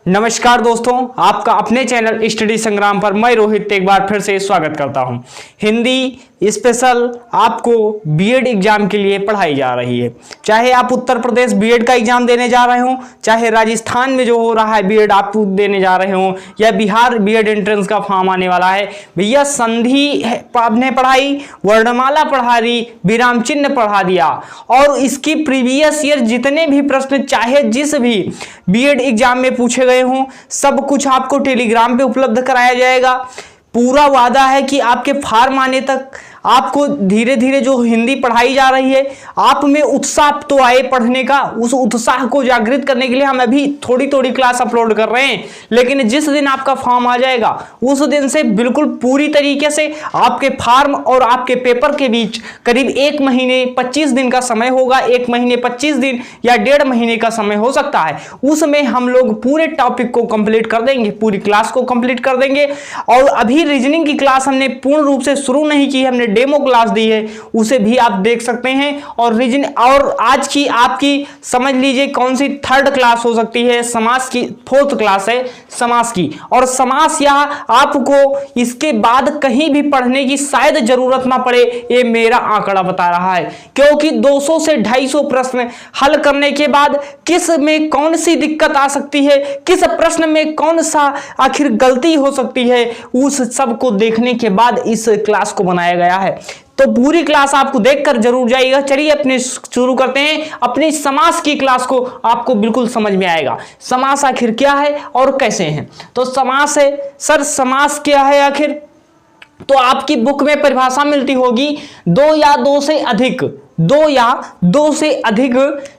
नमस्कार दोस्तों, आपका अपने चैनल स्टडी संग्राम पर मैं रोहित एक बार फिर से स्वागत करता हूं। हिंदी स्पेशल आपको बीएड एग्जाम के लिए पढ़ाई जा रही है। चाहे आप उत्तर प्रदेश बीएड का एग्जाम देने जा रहे हो, चाहे राजस्थान में जो हो रहा है बीएड आप देने जा रहे हो, या बिहार बीएड एंट्रेंस का फॉर्म आने वाला है, भैया संधि आपने पढ़ाई, वर्णमाला पढ़ा दी, विराम चिन्ह पढ़ा दिया और इसकी प्रीवियस ईयर जितने भी प्रश्न चाहे जिस भी बीएड एग्जाम में पूछे गए हों, सब कुछ आपको टेलीग्राम पे उपलब्ध कराया जाएगा। पूरा वादा है कि आपके फॉर्म आने तक आपको धीरे धीरे जो हिंदी पढ़ाई जा रही है, आप में उत्साह तो आए पढ़ने का, उस उत्साह को जागृत करने के लिए हम अभी थोड़ी थोड़ी क्लास अपलोड कर रहे हैं। लेकिन जिस दिन आपका फॉर्म आ जाएगा उस दिन से बिल्कुल पूरी तरीके से आपके फॉर्म और आपके पेपर के बीच करीब 1 महीने 25 दिन का समय होगा। 1 महीने 25 दिन या 1.5 महीने का समय हो सकता है। उसमें हम लोग पूरे टॉपिक को कंप्लीट कर देंगे, पूरी क्लास को कंप्लीट कर देंगे। और अभी रीजनिंग की क्लास हमने पूर्ण रूप से शुरू नहीं की, हमने डेमो क्लास दी है, उसे भी आप देख सकते हैं। और रीजनिंग और आज की आपकी समझ लीजिए कौन सी 3rd क्लास हो सकती है, समास की 4th क्लास है समास की। और समास या आपको इसके बाद कहीं भी पढ़ने की शायद जरूरत ना पड़े, ये मेरा आंकड़ा बता रहा है। क्योंकि 200 से 250 प्रश्न हल करने के बाद किस में कौन सी दिक्कत आ सकती है, किस प्रश्न में कौन सा आखिर गलती हो सकती है, उस सब को देखने के बाद इस क्लास को बनाया गया है। तो पूरी क्लास आपको देखकर जरूर जाइएगा। चलिए अपने शुरू करते हैं अपनी समास की क्लास को, आपको बिल्कुल समझ में आएगा समास आखिर क्या है और कैसे है। तो समास है सर, समास क्या है आखिर? तो आपकी बुक में परिभाषा मिलती होगी 2 या 2 से अधिक, 2 या 2 से अधिक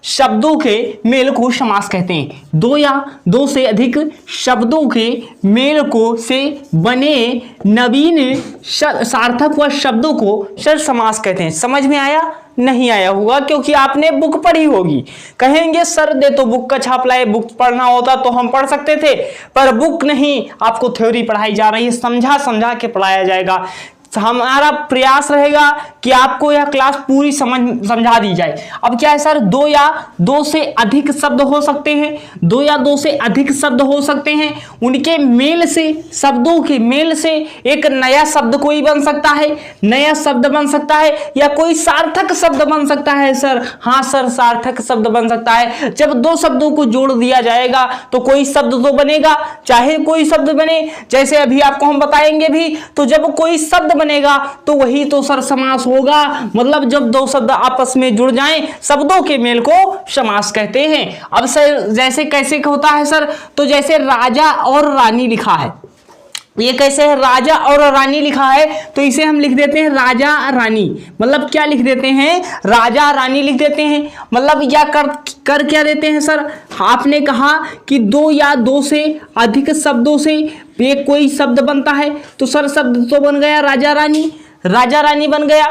शब्दों के मेल को समास कहते हैं। 2 या 2 से अधिक शब्दों के मेल को से बने नवीन सार्थक व शब्दों को सर समास कहते हैं। समझ में आया? नहीं आया होगा क्योंकि आपने बुक पढ़ी होगी। कहेंगे सर दे तो बुक का छाप लाए, बुक पढ़ना होता तो हम पढ़ सकते थे, पर बुक नहीं, आपको थ्योरी पढ़ाई जा रही है, समझा समझा के पढ़ाया जाएगा। हमारा प्रयास रहेगा कि आपको यह क्लास पूरी समझा दी जाए। अब क्या है सर, 2 या 2 से अधिक शब्द हो सकते हैं, 2 या 2 से अधिक शब्द हो सकते हैं, उनके मेल से, शब्दों के मेल से एक नया शब्द कोई बन सकता है, नया शब्द बन सकता है, या कोई सार्थक शब्द बन सकता है सर। हाँ सर, सार्थक शब्द बन सकता है। जब 2 शब्दों को जोड़ दिया जाएगा तो कोई शब्द तो बनेगा, चाहे कोई शब्द बने, जैसे अभी आपको हम बताएंगे भी। तो जब कोई शब्द बनेगा तो वही तो सर समास होगा। मतलब जब 2 शब्द आपस में जुड़ जाएं, शब्दों के मेल को समास कहते हैं। अब सर जैसे कैसे होता है सर, तो जैसे राजा और रानी लिखा है, ये कैसे है? राजा और रानी लिखा है तो इसे हम लिख देते हैं राजा रानी। मतलब क्या लिख देते हैं? राजा रानी लिख देते हैं। मतलब या कर क्या देते हैं सर? आपने कहा कि 2 या 2 से अधिक शब्दों से एक कोई शब्द बनता है, तो सर शब्द तो बन गया राजा रानी, राजा रानी बन गया।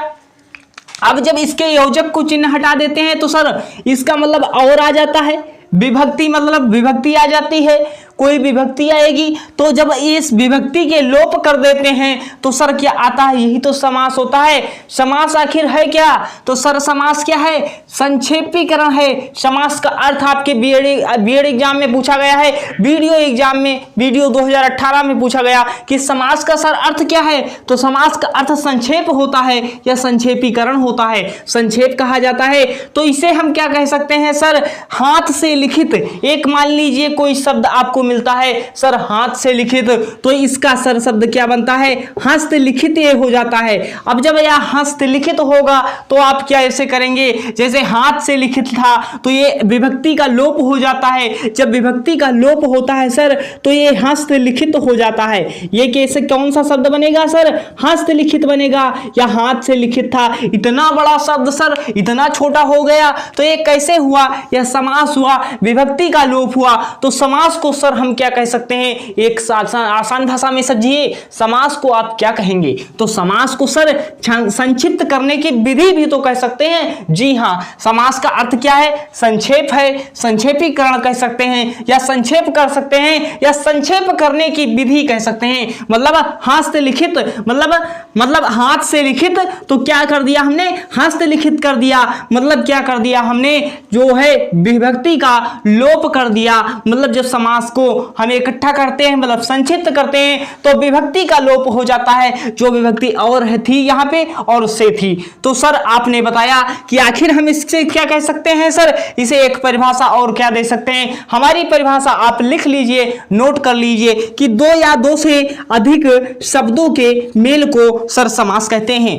अब जब इसके योजक को चिन्ह हटा देते हैं तो सर इसका मतलब और आ जाता है, विभक्ति, मतलब विभक्ति आ जाती है, कोई विभक्ति आएगी। तो जब इस विभक्ति के लोप कर देते हैं तो सर क्या आता है? यही तो समास होता है। समास आखिर है क्या? तो सर समास क्या है? संक्षेपीकरण है। समास का अर्थ आपके बीएड एग्जाम में पूछा गया है, वीडियो एग्जाम में, वीडियो 2018 में पूछा गया कि समास का सर अर्थ क्या है? तो समास का अर्थ संक्षेप होता है या संक्षेपीकरण होता है, संक्षेप कहा जाता है। तो इसे हम क्या कह सकते हैं सर? हाथ से लिखित। एक मान लीजिए कोई शब्द आपको मिलता है सर हाथ से लिखित, तो इसका सर शब्द क्या बनता है? हस्तलिखित ये हो जाता है। अब जब यह हस्तलिखित होगा तो आप क्या ऐसे करेंगे? जैसे हाथ से लिखित था तो ये विभक्ति का लोप हो जाता है। जब विभक्ति का लोप होता है सर तो ये हस्तलिखित हो जाता है। ये कैसे, कौन सा शब्द बनेगा सर? हस्तलिखित बनेगा। या हाथ से लिखित था, इतना बड़ा शब्द सर इतना छोटा हो गया, तो ये कैसे हुआ? यह समास हुआ, विभक्ति का लोप हुआ। तो समास को सर हम क्या कह सकते हैं? एक आसान भाषा में समझिए, समास को आप क्या कहेंगे? तो समास को सर संक्षिप्त करने की विधि भी तो कह सकते हैं। जी हाँ, समास का अर्थ क्या है? संक्षेप है, संक्षेपीकरण कह सकते हैं, या संक्षेप कर सकते हैं, या संक्षेप करने की विधि कह सकते हैं। मतलब हस्तलिखित, मतलब हाथ से लिखित, तो क्या कर दिया हमने? हस्तलिखित कर दिया। मतलब क्या कर दिया हमने? जो है विभक्ति का लोप कर दिया। मतलब जब समास को को हम इकट्ठा करते हैं, मतलब संक्षिप्त करते हैं, तो विभक्ति का लोप हो जाता है। जो विभक्ति और थी यहाँ पे और उससे थी। तो सर आपने बताया कि आखिर हम इससे क्या कह सकते हैं सर, इसे एक परिभाषा और क्या दे सकते हैं। हमारी परिभाषा आप लिख लीजिए, नोट कर लीजिए कि दो या दो से अधिक शब्दों के मेल को सर समास कहते हैं।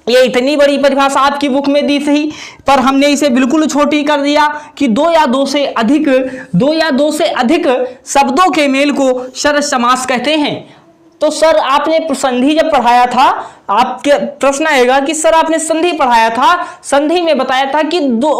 ये इतनी बड़ी परिभाषा आपकी बुक में दी थी, पर हमने इसे बिल्कुल छोटी कर दिया कि दो या दो से अधिक शब्दों के मेल को सर समास कहते हैं। तो सर आपने संधि जब पढ़ाया था, आपके प्रश्न आएगा कि सर आपने संधि पढ़ाया था, संधि में बताया था कि दो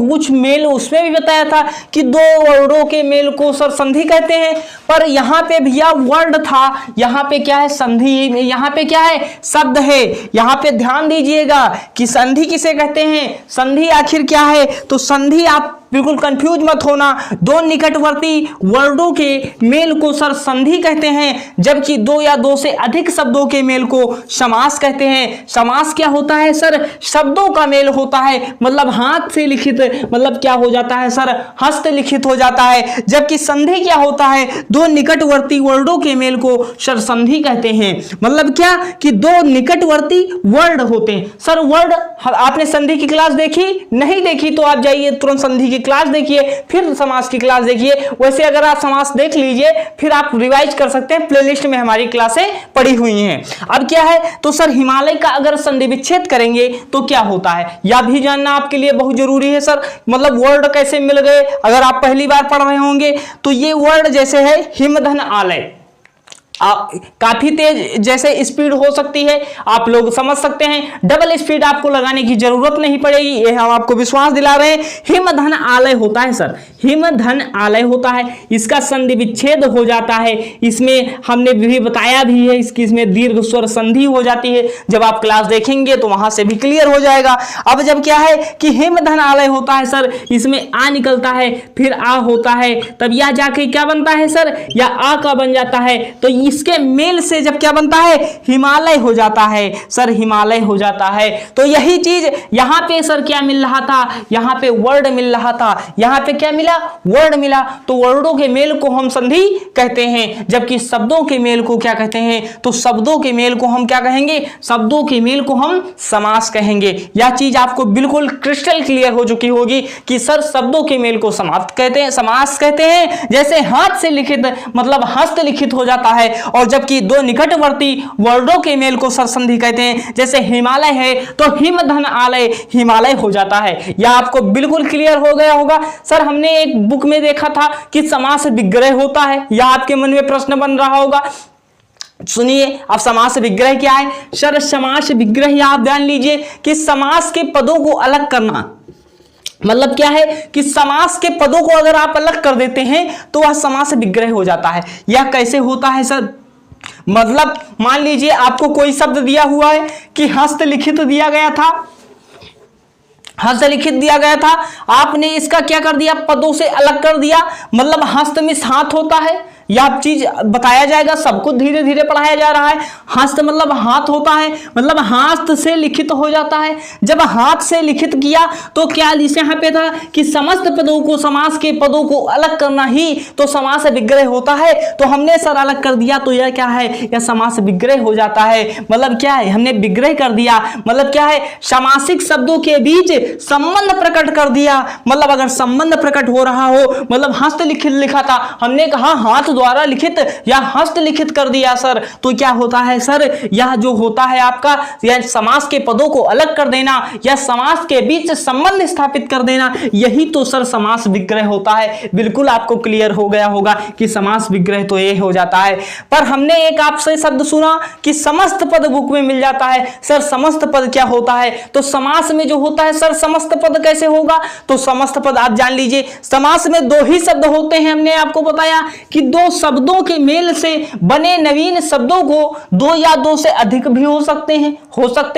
कुछ मेल, उसमें भी बताया था कि दो वर्डों के मेल को सर संधि कहते हैं। पर यहाँ पे भैया वर्ड था, यहाँ पे क्या है संधि, यहाँ पे क्या है शब्द है। यहाँ पे ध्यान दीजिएगा कि संधि किसे कहते हैं, संधि आखिर क्या है। तो संधि आप बिल्कुल कंफ्यूज मत होना, दो निकटवर्ती वर्डों के मेल को सर संधि कहते हैं, जबकि दो या दो से अधिक शब्दों के मेल को समास कहते हैं। समास क्या होता है सर, शब्दों का मेल होता है, मतलब हाथ से लिखित, मतलब क्या हो जाता है सर, हस्तलिखित हो जाता है। जबकि संधि क्या होता है, दो निकटवर्ती वर्डों के मेल को सर संधि कहते हैं। मतलब क्या कि दो निकटवर्ती वर्ड होते हैं। सर वर्ड आपने संधि की क्लास देखी, नहीं देखी तो आप जाइए तुरंत संधि की क्लास देखिए, फिर समास की क्लास देखिए। वैसे अगर आप समास देख लीजिए फिर आप रिवाइज कर सकते हैं, प्लेलिस्ट में हमारी क्लासें पड़ी हुई हैं। अब क्या है, तो सर हिमालय का अगर संधि विच्छेद करेंगे तो क्या होता है, यह भी जानना आपके लिए बहुत जरूरी है सर। मतलब वर्ड कैसे मिल गए, अगर आप पहली बार पढ़ रहे होंगे तो ये वर्ड जैसे है हिमधन आलय, काफी तेज जैसे स्पीड हो सकती है, आप लोग समझ सकते हैं। डबल स्पीड आपको लगाने की जरूरत नहीं पड़ेगी, ये हम आपको विश्वास दिला रहे हैं। हिमधन आलय होता है सर, हिमधन आलय होता है, इसका संधि विच्छेद हो जाता है। इसमें हमने भी बताया भी है, इसमें दीर्घ स्वर संधि हो जाती है। जब आप क्लास देखेंगे तो वहां से भी क्लियर हो जाएगा। अब जब क्या है कि हिमधन आलय होता है सर, इसमें आ निकलता है, फिर आ होता है, तब यह जाके क्या बनता है सर, या आ का बन जाता है। तो इसके मेल से जब क्या बनता है, हिमालय हो जाता है सर, हिमालय हो जाता है। तो यही चीज यहां पे सर क्या मिल रहा था, यहां पे वर्ड मिल रहा था, यहां पे क्या मिला, वर्ड मिला। तो वर्डों के मेल को हम संधि कहते हैं, जबकि शब्दों के मेल को क्या कहते हैं, तो शब्दों के मेल को हम क्या कहेंगे, शब्दों के मेल को हम समास कहेंगे। यह चीज आपको बिल्कुल क्रिस्टल क्लियर हो चुकी होगी कि सर शब्दों के मेल को समास कहते हैं, समास कहते हैं। जैसे हाथ से लिखित मतलब हस्तलिखित हो जाता है, और जबकि दो निकटवर्ती वर्डों के मेल को सर संधि कहते हैं। जैसे हिमालय है तो हिमधन आलय हिमालय हो जाता है। यह आपको बिल्कुल क्लियर हो गया होगा। सर हमने एक बुक में देखा था कि समास विग्रह होता है, यह आपके मन में प्रश्न बन रहा होगा। सुनिए, अब समास विग्रह क्या है सर, समास विग्रह आप जान लीजिए कि समास के पदों को अलग करना। मतलब क्या है कि समास के पदों को अगर आप अलग कर देते हैं तो वह समास विग्रह हो जाता है। यह कैसे होता है सर, मतलब मान लीजिए आपको कोई शब्द दिया हुआ है कि हस्तलिखित दिया गया था, हस्तलिखित दिया गया था, आपने इसका क्या कर दिया, पदों से अलग कर दिया। मतलब हस्त में हाथ होता है, यह चीज बताया जाएगा, सबको धीरे धीरे पढ़ाया जा रहा है। हस्त मतलब हाथ होता है, मतलब हाथ से लिखित हो जाता है। जब हाथ से लिखित किया तो क्या यहाँ पे था कि समस्त पदों को, समास के पदों को अलग करना ही तो समास विग्रह होता है। तो हमने सर अलग कर दिया तो यह क्या है, यह समास विग्रह हो जाता है। मतलब क्या है, हमने विग्रह कर दिया, मतलब क्या है, समासिक शब्दों के बीच संबंध प्रकट कर दिया। मतलब अगर संबंध प्रकट हो रहा हो, मतलब हस्तलिखित लिखा था, हमने कहा हाथ द्वारा लिखित या हस्तलिखित कर दिया सर, तो क्या होता है सर, यह जो होता है आपका, यह समास के पदों को अलग कर देना या समास के बीच संबंध स्थापित कर देना, यही तो सर समास विग्रह होता है। बिल्कुल आपको क्लियर हो गया होगा कि समास विग्रह तो ये हो जाता है। पर हमने एक आपसे शब्द सुना कि समस्त पद बुक में मिल जाता है। सर समस्त पद क्या होता है, तो समास में जो होता है सर समस्त पद कैसे होगा, तो समस्त पद आप जान लीजिए, समास में दो ही शब्द होते हैं। हमने आपको बताया कि दो दो शब्दों के मेल से बने नवीन शब्दों को दो या दो से अधिक भी हो सकते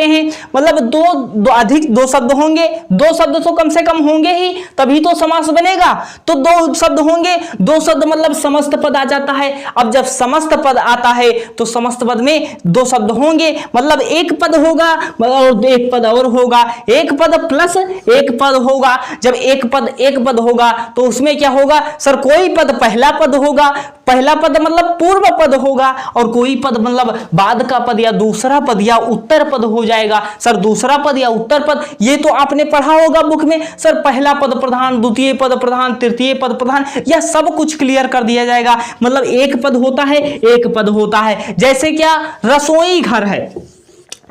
हैं मतलब दो शब्द होंगे, दो शब्द तो कम से कम होंगे ही, तभी तो समास बनेगा। तो दो शब्द होंगे, दो शब्द मतलब समस्त पद आ जाता है। अब जब समस्त पद आता है तो समस्त पद में दो शब्द होंगे, मतलब एक पद होगा और एक पद और होगा, एक पद प्लस एक पद होगा। जब एक पद होगा तो उसमें क्या होगा सर, कोई पद पहला पद होगा, पहला पद मतलब पूर्व पद होगा, और कोई पद मतलब बाद का पद या दूसरा पद या उत्तर पद हो जाएगा। सर दूसरा पद या उत्तर पद ये तो आपने पढ़ा होगा बुक में, सर पहला पद प्रधान, द्वितीय पद प्रधान, तृतीय पद प्रधान, यह सब कुछ क्लियर कर दिया जाएगा। मतलब एक पद होता है, जैसे क्या रसोई घर है,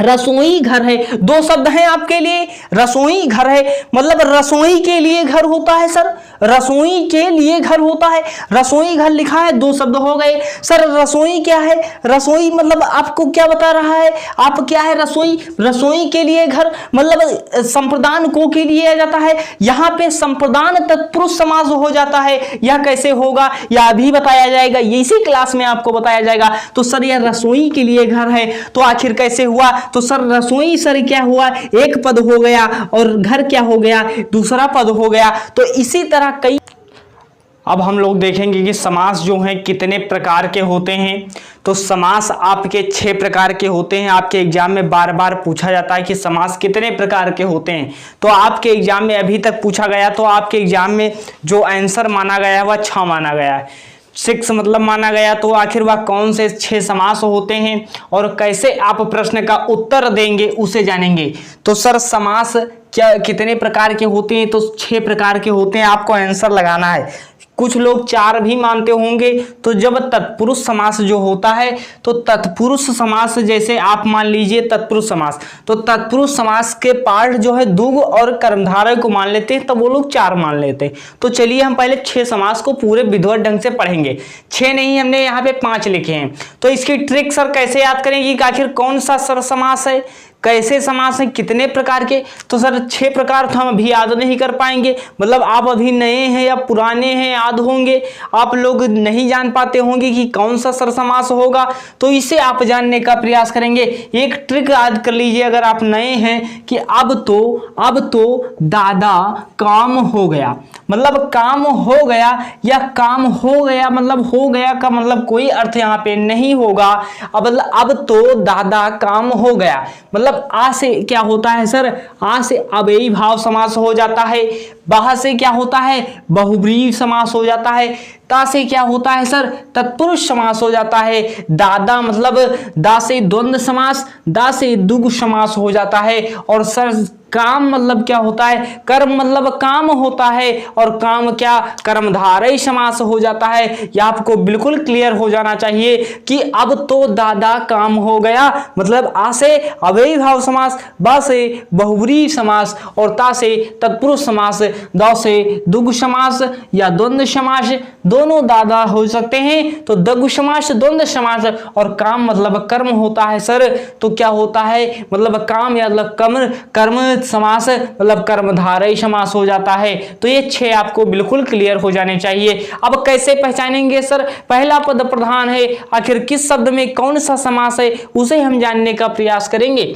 रसोई घर है, दो शब्द हैं आपके लिए, रसोई घर है मतलब रसोई के लिए घर होता है सर, रसोई के लिए घर होता है, रसोई घर लिखा है, दो शब्द हो गए। सर रसोई क्या है, रसोई मतलब आपको क्या बता रहा है, आप क्या है रसोई, रसोई के लिए घर मतलब संप्रदान को के लिए आ जाता है, यहां पे संप्रदान तत्पुरुष समास हो जाता है। यह कैसे होगा यह अभी बताया जाएगा, इसी क्लास में आपको बताया जाएगा। तो सर यह रसोई के लिए घर है, तो आखिर कैसे हुआ, तो सर रसोई सर क्या हुआ, एक पद हो गया, और घर क्या हो गया, दूसरा पद हो गया। तो इसी तरह कई, अब हम लोग देखेंगे कि समास जो हैं कितने प्रकार के होते हैं। तो समास आपके 6 प्रकार के होते हैं। आपके एग्जाम में बार बार पूछा जाता है कि समास कितने प्रकार के होते हैं, तो आपके एग्जाम में अभी तक पूछा गया, तो आपके एग्जाम में जो आंसर माना गया है वह 6 माना गया है, 6 मतलब माना गया। तो आखिर वह कौन से 6 समास होते हैं और कैसे आप प्रश्न का उत्तर देंगे उसे जानेंगे। तो सर समास क्या कितने प्रकार के होते हैं, तो 6 प्रकार के होते हैं, आपको आंसर लगाना है। कुछ लोग 4 भी मानते होंगे। तो जब तत्पुरुष समास जो होता है, तो तत्पुरुष समास जैसे आप मान लीजिए तत्पुरुष समास, तो तत्पुरुष समास के पार्ट जो है दुग और कर्मधारय को मान लेते हैं, तब वो लोग 4 मान लेते हैं। तो चलिए हम पहले 6 समास को पूरे विधिवत ढंग से पढ़ेंगे। 6 नहीं, हमने यहाँ पे 5 लिखे हैं। तो इसकी ट्रिक सर कैसे याद करेंगे कि आखिर कौन सा सर समास है, कैसे समास है, कितने प्रकार के। तो सर 6 प्रकार तो हम अभी याद नहीं कर पाएंगे, मतलब आप अभी नए हैं या पुराने हैं, याद होंगे, आप लोग नहीं जान पाते होंगे कि कौन सा सर समास होगा, तो इसे आप जानने का प्रयास करेंगे। एक ट्रिक याद कर लीजिए अगर आप नए हैं कि अब तो दादा काम हो गया, मतलब काम हो गया या काम हो गया, मतलब हो गया का मतलब कोई अर्थ यहाँ पे नहीं होगा। अब तो दादा काम हो गया, मतलब आ से क्या होता है सर, आ से अव्ययी भाव समास हो जाता है, बाह से क्या होता है बहुब्रीहि समास हो जाता है, ता से क्या होता है सर तत्पुरुष समास हो जाता है, दादा मतलब दा से द्वंद्व समास, दा से दुग समास हो जाता है, और सर काम मतलब क्या होता है, कर्म मतलब काम होता है, और काम क्या कर्मधारय समास हो जाता है। यह आपको बिल्कुल क्लियर हो जाना चाहिए कि अब तो दादा काम हो गया, मतलब आ से अव्ययी भाव समास, बा से बहुब्रीहि समास, और ता से तत्पुरुष समास, द से दुग समास या द्वंद्व समास, दोनों दादा हो सकते हैं। तो दगु समास, द्वंद्व समास, और काम मतलब कर्म होता है सर, तो क्या होता है मतलब काम या मतलब कर्म समास मतलब कर्मधारय समास हो जाता है। तो ये 6 आपको बिल्कुल क्लियर हो जाने चाहिए। अब कैसे पहचानेंगे सर, पहला पद प्रधान है, आखिर किस शब्द में कौन सा समास है उसे हम जानने का प्रयास करेंगे।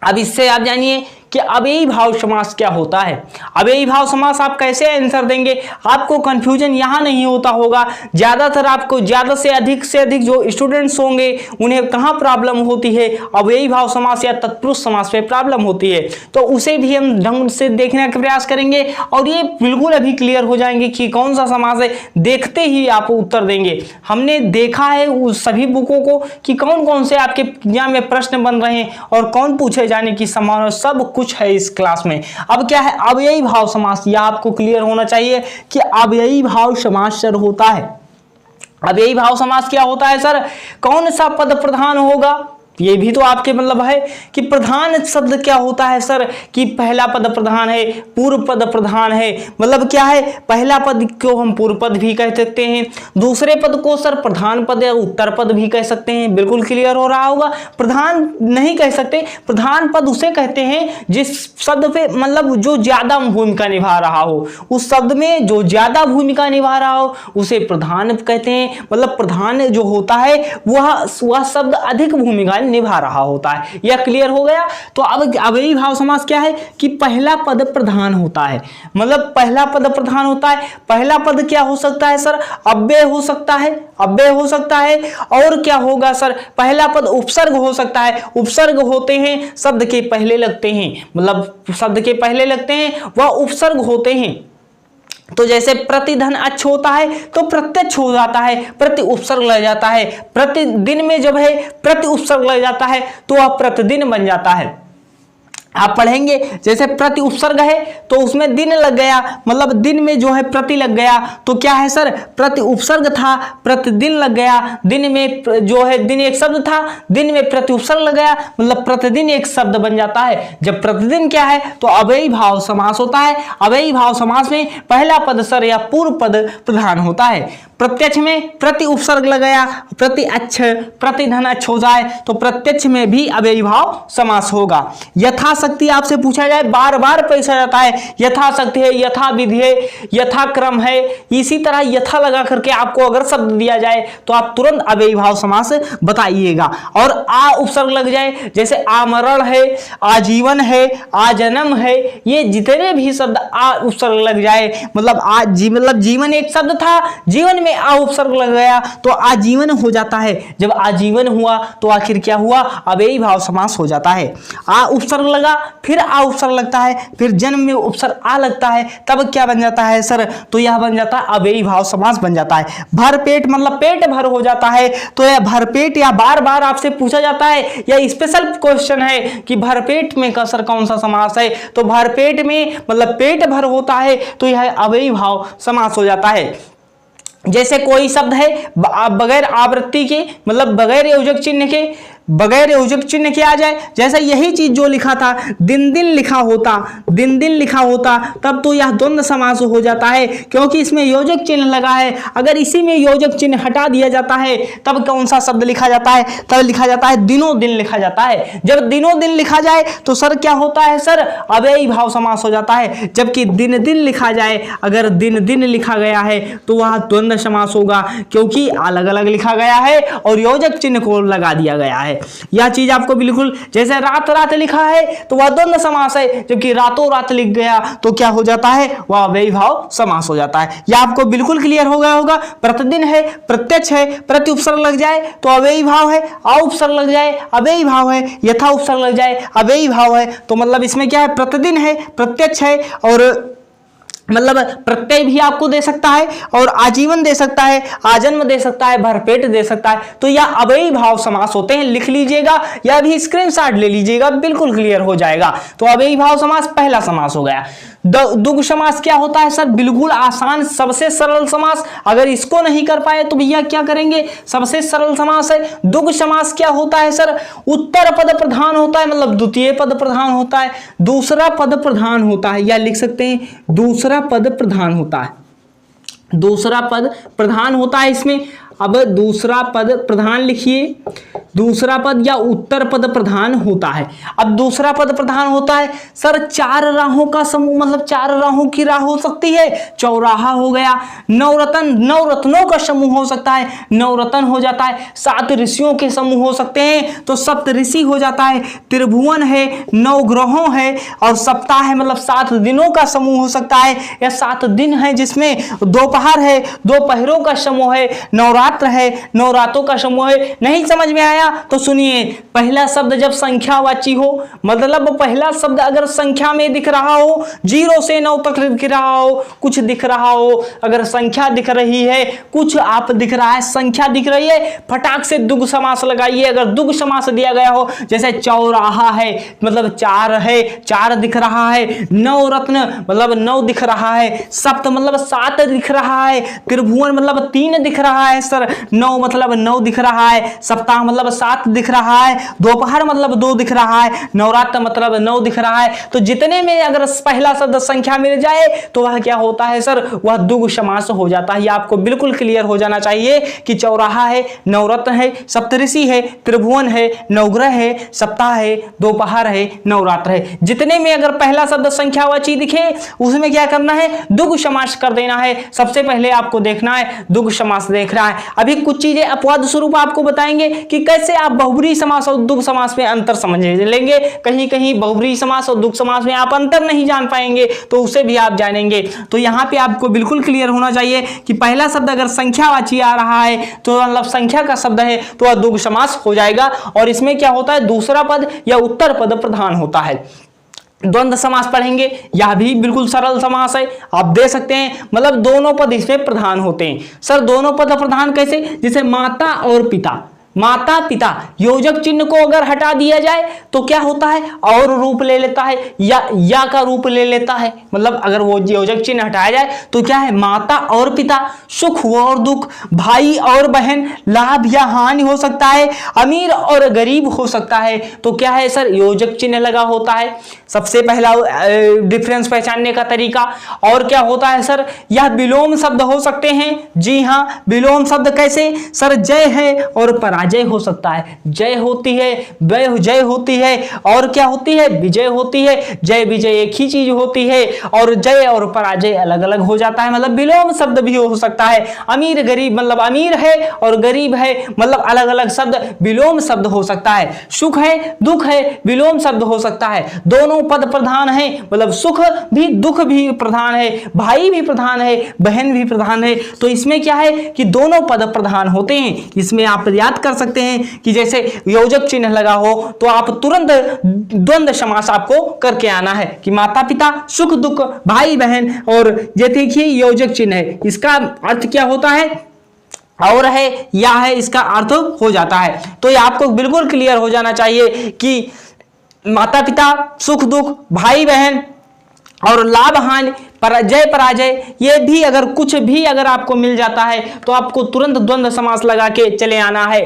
अब इससे आप जानिए कि अव्ययी भाव समास क्या होता है। अव्ययी भाव समास आप कैसे आंसर देंगे, आपको कंफ्यूजन यहाँ नहीं होता होगा। ज़्यादातर आपको ज़्यादा से अधिक जो स्टूडेंट्स होंगे उन्हें कहाँ प्रॉब्लम होती है, अव्ययी भाव समास या तत्पुरुष समास पे प्रॉब्लम होती है। तो उसे भी हम ढंग से देखने का प्रयास करेंगे, और ये बिल्कुल अभी क्लियर हो जाएंगे कि कौन सा समास है, देखते ही आप उत्तर देंगे। हमने देखा है उस सभी बुकों को कि कौन कौन से आपके एग्जाम में प्रश्न बन रहे हैं और कौन पूछे जाने की संभावना, सब कुछ है इस क्लास में। अब क्या है अव्ययी भाव समास, यह आपको क्लियर होना चाहिए कि अव्ययी भाव समास सर होता है। अव्ययी भाव समास क्या होता है सर, कौन सा पद प्रधान होगा, ये भी तो आपके मतलब है कि प्रधान शब्द क्या होता है सर, कि पहला पद प्रधान है, पूर्व पद प्रधान है, मतलब क्या है, पहला पद को हम पूर्व पद भी कह सकते हैं, दूसरे पद को सर प्रधान पद या उत्तर पद भी कह सकते हैं। बिल्कुल क्लियर हो रहा होगा। प्रधान नहीं कह सकते, प्रधान पद उसे कहते हैं जिस शब्द पे मतलब जो ज्यादा भूमिका निभा रहा हो, उस शब्द में जो ज्यादा भूमिका निभा रहा हो उसे प्रधान कहते हैं। मतलब प्रधान जो होता है वह शब्द अधिक भूमिका निभा रहा होता है। यह क्लियर हो गया। तो अब अव्ययी भाव समास क्या है कि पहला पद प्रधान होता है, मतलब पहला पद प्रधान होता है। पहला पद क्या हो सकता है सर, अव्यय हो सकता है, अव्यय हो सकता है। और क्या होगा सर, पहला पद उपसर्ग हो सकता है। उपसर्ग होते हैं शब्द के पहले लगते हैं, मतलब शब्द के पहले लगते हैं वह उपसर्ग होते हैं। तो जैसे प्रतिधन अच्छ होता है तो प्रत्यक्ष हो जाता है, प्रति उपसर्ग लग जाता है। प्रतिदिन में जब है प्रति उपसर्ग लग जाता है तो वह प्रतिदिन बन जाता है। आप पढ़ेंगे जैसे प्रति उपसर्ग है तो उसमें दिन लग गया, मतलब दिन में जो है प्रति लग गया तो क्या है सर, प्रति उपसर्ग था, प्रतिदिन लग गया। दिन में जो है दिन एक शब्द था, दिन में प्रति उपसर्ग लग गया, मतलब प्रतिदिन एक शब्द बन जाता है। जब प्रतिदिन क्या है तो अव्ययी भाव समास होता है। अव्ययी भाव समास में पहला पद सर या पूर्व पद प्रधान होता है। प्रत्यक्ष में प्रति उपसर्ग लगाया, प्रति अच्छ, प्रति धन अच्छ हो जाए तो प्रत्यक्ष में भी अव्ययी भाव समास होगा। यथाशक्ति आपसे पूछा जाए, बार बार पूछा जाता है, यथाशक्ति है, यथा विधि है, यथाक्रम है, इसी तरह यथा लगा करके आपको अगर शब्द दिया जाए तो आप तुरंत अव्ययी भाव समास बताइएगा। और आ उपसर्ग लग जाए, जैसे आमरण है, आजीवन है, आजन्म है, ये जितने भी शब्द आ उपसर्ग लग जाए, मतलब मतलब जीवन एक शब्द था, जीवन में आ उपसर्ग लग गया तो आजीवन हो जाता है। जब आजीवन हुआ तो आखिर क्या हुआ, अव्ययी भाव समास हो जाता है। आ उपसर्ग लगा, फिर आ उपसर्ग लगता है, फिर जन्म में उपसर्ग आ लगता है, तब क्या बन जाता है सर, तो यह बन जाता है अव्ययी भाव समास बन जाता है। भर पेट मतलब पेट भर हो जाता है, तो यह भर पेट या बार बार आपसे पूछा जाता है, यह स्पेशल क्वेश्चन है कि भर पेट में का सर कौन सा समास है, तो भर पेट में मतलब पेट भर होता है तो यह अव्ययी भाव समास हो जाता है। जैसे कोई शब्द है बगैर आवृत्ति के, मतलब बगैर योजक चिन्ह के, बगैर योजक चिन्ह के आ जाए, जैसा यही चीज जो लिखा था दिन दिन लिखा होता, दिन दिन लिखा होता, तब तो यह द्वंद्व समास हो जाता है क्योंकि इसमें योजक चिन्ह लगा है। अगर इसी में योजक चिन्ह हटा दिया जाता है तब कौन सा शब्द लिखा जाता है, तब लिखा जाता है दिनों दिन लिखा जाता है। जब दिनों दिन लिखा जाए तो सर क्या होता है सर, अव्ययी भाव समास हो जाता है। जबकि दिन दिन लिखा जाए, अगर दिन दिन लिखा गया है तो वह द्वंद्व समास होगा क्योंकि अलग अलग लिखा गया है और योजक चिन्ह को लगा दिया गया है। यह चीज आपको बिल्कुल, जैसे रात रात लिखा है तो वह द्वंद्व समास है, जबकि रातों रात लिख गया तो क्या हो जाता है, वह अव्ययी भाव समास हो जाता है। यह आपको बिल्कुल क्लियर हो गया होगा। प्रतिदिन है, प्रत्यक्ष है, प्रति उपसर्ग लग जाए तो अव्ययी भाव है, आ उपसर्ग लग जाए अव्ययी भाव है, यथा उपसर्ग लग जाए अव्ययी भाव है। तो मतलब इसमें क्या है, प्रतिदिन है, प्रत्यक्ष है और मतलब प्रत्यय भी आपको दे सकता है और आजीवन दे सकता है, आजन्म दे सकता है, भरपेट दे सकता है। तो यह अव्ययी भाव समास होते हैं। लिख लीजिएगा या भी स्क्रीनशॉट ले लीजिएगा, बिल्कुल क्लियर हो जाएगा। तो अव्ययी भाव समास पहला समास हो गया। द्वंद्व समास क्या होता है सर, बिल्कुल आसान, सबसे सरल समास। अगर इसको नहीं कर पाए तो भैया क्या करेंगे, सबसे सरल समास है। द्वंद्व समास क्या होता है सर, उत्तर पद प्रधान होता है, मतलब द्वितीय पद प्रधान होता है, दूसरा पद प्रधान होता है, या लिख सकते हैं दूसरा पद प्रधान होता है, दूसरा पद प्रधान होता है इसमें। अब दूसरा पद प्रधान लिखिए, दूसरा पद या उत्तर पद प्रधान होता है। अब दूसरा पद प्रधान होता है सर, चार राहों का समूह, मतलब चार राहों की राह हो सकती है, चौराहा हो गया, नवरत्न, नवरत्नों का समूह हो सकता है, नवरत्न हो जाता है, सात ऋषियों के समूह हो सकते हैं तो सप्त ऋषि हो जाता है, त्रिभुवन है, नौ ग्रहों है और सप्ताह है, मतलब 7 दिनों का समूह हो सकता है, या 7 दिन है जिसमें दोपहर है, दोपहरों का समूह है, नवरात्र है, नवरात्रों का समूह है। नहीं समझ में आया तो सुनिए, पहला शब्द जब संख्यावाची हो, मतलब पहला शब्द अगर संख्या में दिख रहा हो, 0 से 9 तक दिख रहा हो, कुछ दिख रहा हो, अगर संख्या दिख रही है, कुछ आप दिख रहा है, संख्या दिख रही है, फटाक से दुग्ध समास लगाइए। अगर दुग्ध समास दिया गया हो, जैसे चौराहा है मतलब 4 है, 4 दिख रहा है, नवरत्न मतलब 9 दिख रहा है, सप्त मतलब 7 दिख रहा है, त्रिभुवन मतलब 3 दिख रहा है, सर 9 मतलब 9 दिख रहा है, सप्ताह मतलब 7 दिख रहा है, दोपहर मतलब 2 दिख रहा है, नवरात्र मतलब 9 दिख रहा है। तो जितने में अगर पहला शब्द संख्या मिल जाए तो वह क्या होता है सर, वह द्विगु समास हो जाता है। आपको बिल्कुल क्लियर हो जाना चाहिए कि चौराहा है, नवरत्न है, सप्तऋषि है, त्रिभुवन है, नवग्रह है, सप्ताह है, दोपहर है, नवरात्र है। जितने में अगर पहला शब्द संख्यावाची दिखे उसमें क्या करना है, द्विगु समास कर देना है। सबसे पहले आपको देखना है द्विगु समास देखना है। अभी कुछ चीजें अपवाद स्वरूप आपको बताएंगे कि कैसे आप बहुब्रीहि समास और द्विगु समास में अंतर समझ लेंगे। कहीं कहीं बहुब्रीहि समास और द्विगु समास में आप अंतर नहीं जान पाएंगे तो उसे भी आप जानेंगे। तो यहाँ पे आपको बिल्कुल क्लियर होना चाहिए कि पहला शब्द अगर संख्यावाची आ रहा है तो मतलब संख्या का शब्द है तो वह द्विगु समास हो जाएगा। और इसमें क्या होता है, दूसरा पद या उत्तर पद प्रधान होता है। द्वंद्व समास पढ़ेंगे, यह भी बिल्कुल सरल समास है, आप दे सकते हैं। मतलब दोनों पद इसमें प्रधान होते हैं। सर दोनों पद प्रधान कैसे, जैसे माता और पिता, माता पिता योजक चिन्ह को अगर हटा दिया जाए तो क्या होता है, और रूप ले लेता है, या का रूप ले लेता है। मतलब अगर वो योजक चिन्ह हटाया जाए तो क्या है, माता और पिता, सुख और दुख, भाई और बहन, लाभ या हानि हो सकता है, अमीर और गरीब हो सकता है। तो क्या है सर, योजक चिन्ह लगा होता है। सबसे पहला डिफरेंस पहचानने का तरीका। और क्या होता है सर, यह विलोम शब्द हो सकते हैं। जी हाँ, विलोम शब्द कैसे सर, जय है और पराजय हो सकता है। जय होती है, जय होती है, और क्या होती है, विजय होती है। जय विजय एक ही चीज होती है और जय और पराजय अलग अलग हो जाता है। मतलब विलोम शब्द भी हो सकता है। अमीर गरीब मतलब अमीर है और गरीब है, मतलब अलग अलग शब्द विलोम शब्द हो सकता है। सुख है दुख है, विलोम शब्द हो सकता है। दोनों पद प्रधान है, मतलब सुख भी दुख भी प्रधान है, भाई भी प्रधान है, बहन भी प्रधान है। तो इसमें क्या है कि दोनों पद प्रधान होते हैं। इसमें आप याद कर सकते हैं कि जैसे योजक चिन्ह लगा हो तो आप तुरंत द्वंद्व समास आपको करके आना है कि माता पिता, सुख दुख, भाई बहन, और ये देखिए योजक चिन्ह है, इसका अर्थ क्या होता है, और है या है, इसका अर्थ हो जाता है। तो ये आपको बिल्कुल क्लियर हो जाना चाहिए कि माता पिता, सुख दुख, भाई बहन और लाभ हानि, जय पराजय, ये भी अगर कुछ भी अगर आपको मिल जाता है तो आपको तुरंत द्वंद्व समास लगा के चले आना है।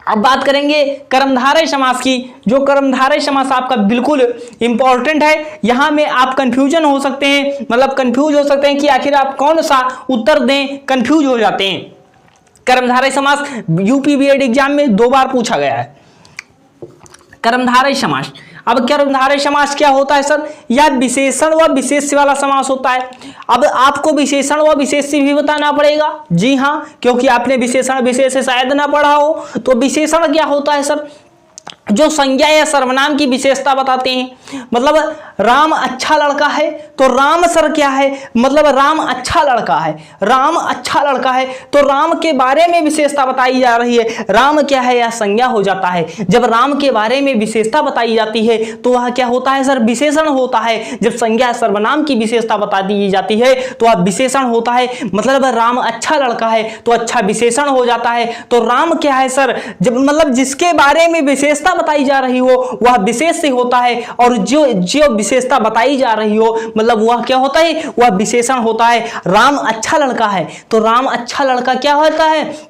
अब बात करेंगे कर्मधारय समास की। जो कर्मधारय समास आपका बिल्कुल इंपॉर्टेंट है। यहां में आप कंफ्यूजन हो सकते हैं, मतलब कंफ्यूज हो सकते हैं कि आखिर आप कौन सा उत्तर दें, कंफ्यूज हो जाते हैं। कर्मधारय समास यूपी बीएड एग्जाम में 2 बार पूछा गया है। कर्मधारय समास, अब कर्मधारय समास क्या होता है सर, यह विशेषण व विशेष्य वाला समास होता है। अब आपको विशेषण व विशेष्य भी बताना पड़ेगा। जी हाँ, क्योंकि आपने विशेषण विशेष्य शायद ना पढ़ा हो। तो विशेषण क्या होता है सर, जो संज्ञा या सर्वनाम की विशेषता बताते हैं। मतलब राम अच्छा लड़का है तो राम सर क्या है, मतलब राम अच्छा लड़का है, राम अच्छा लड़का है तो राम के बारे में विशेषता बताई जा रही है। राम क्या है, यह संज्ञा हो जाता है। जब राम के बारे में विशेषता बताई जाती है तो वह क्या होता है सर, विशेषण होता है। जब संज्ञा सर्वनाम की विशेषता बता दी जाती है तो वह विशेषण होता है। मतलब राम अच्छा लड़का है तो अच्छा विशेषण हो जाता है। तो राम क्या है सर, जब मतलब जिसके बारे में विशेषता बताई जा रही हो वह विशेष से होता है, और जो विशेषता बताई जा रही हो मतलब वह क्या होता है, वह विशेषण होता है। राम अच्छा लड़का है तो राम अच्छा लड़का क्या होता है,